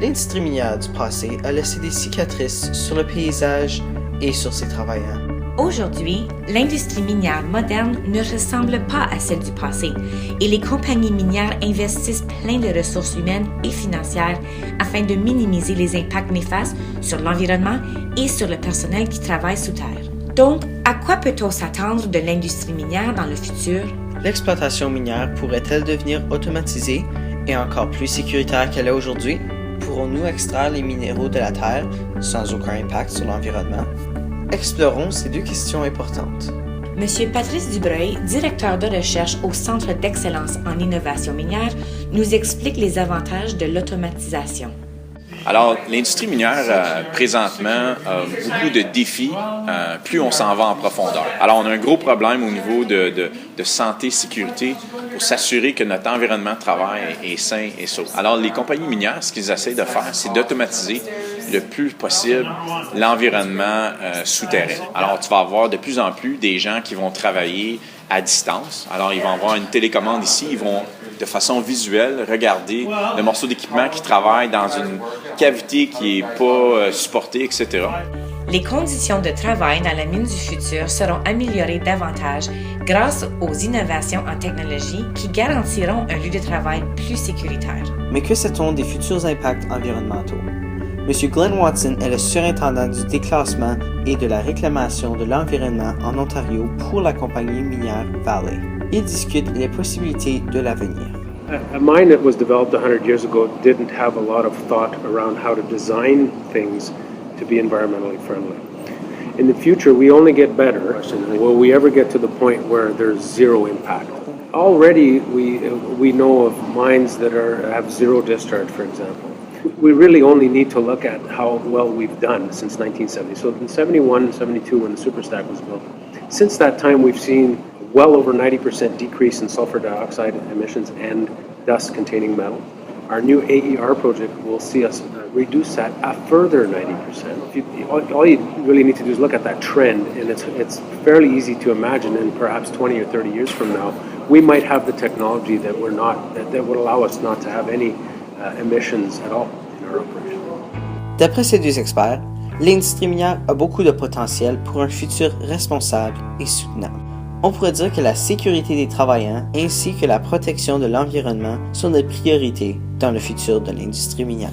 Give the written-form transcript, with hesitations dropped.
l'industrie minière du passé a laissé des cicatrices sur le paysage et sur ses travailleurs. Aujourd'hui, l'industrie minière moderne ne ressemble pas à celle du passé et les compagnies minières investissent plein de ressources humaines et financières afin de minimiser les impacts néfastes sur l'environnement et sur le personnel qui travaille sous terre. Donc, à quoi peut-on s'attendre de l'industrie minière dans le futur? L'exploitation minière pourrait-elle devenir automatisée et encore plus sécuritaire qu'elle est aujourd'hui? Pourrons-nous extraire les minéraux de la terre sans aucun impact sur l'environnement? Explorons ces deux questions importantes. Monsieur Patrice Dubreuil, directeur de recherche au Centre d'excellence en innovation minière, nous explique les avantages de l'automatisation. Alors, l'industrie minière, présentement, a beaucoup de défis, plus on s'en va en profondeur. Alors, on a un gros problème au niveau de santé et sécurité pour s'assurer que notre environnement de travail est sain et sauf. Alors, les compagnies minières, ce qu'ils essaient de faire, c'est d'automatiser le plus possible l'environnement souterrain. Alors, tu vas avoir de plus en plus des gens qui vont travailler à distance. Alors, ils vont avoir une télécommande ici, ils vont de façon visuelle regarder le morceau d'équipement qui travaille dans une cavité qui n'est pas supportée, etc. Les conditions de travail dans la mine du futur seront améliorées davantage grâce aux innovations en technologie qui garantiront un lieu de travail plus sécuritaire. Mais que sait-on des futurs impacts environnementaux? M. Glenn Watson est le surintendant du déclassement et de la réclamation de l'environnement en Ontario pour la compagnie minière Vale. Il discute les possibilités de l'avenir. A mine that was developed 100 years ago didn't have a lot of thought around how to design things to be environmentally friendly. In the future, we only get better. Will we ever get to the point where there's zero impact? Already, we know of mines that have zero discharge, for example. We really only need to look at how well we've done since 1970. So in 71, 72, when the Superstack was built, since that time we've seen well over 90% decrease in sulfur dioxide emissions and dust-containing metal. Our new AER project will see us reduce that a further 90%. All you really need to do is look at that trend, and it's fairly easy to imagine in perhaps 20 or 30 years from now, we might have the technology that would allow us not to have any emissions at all in our operation. D'après ces deux experts, l'industrie minière a beaucoup de potentiel pour un futur responsable et soutenable. On pourrait dire que la sécurité des travailleurs ainsi que la protection de l'environnement sont des priorités dans le futur de l'industrie minière.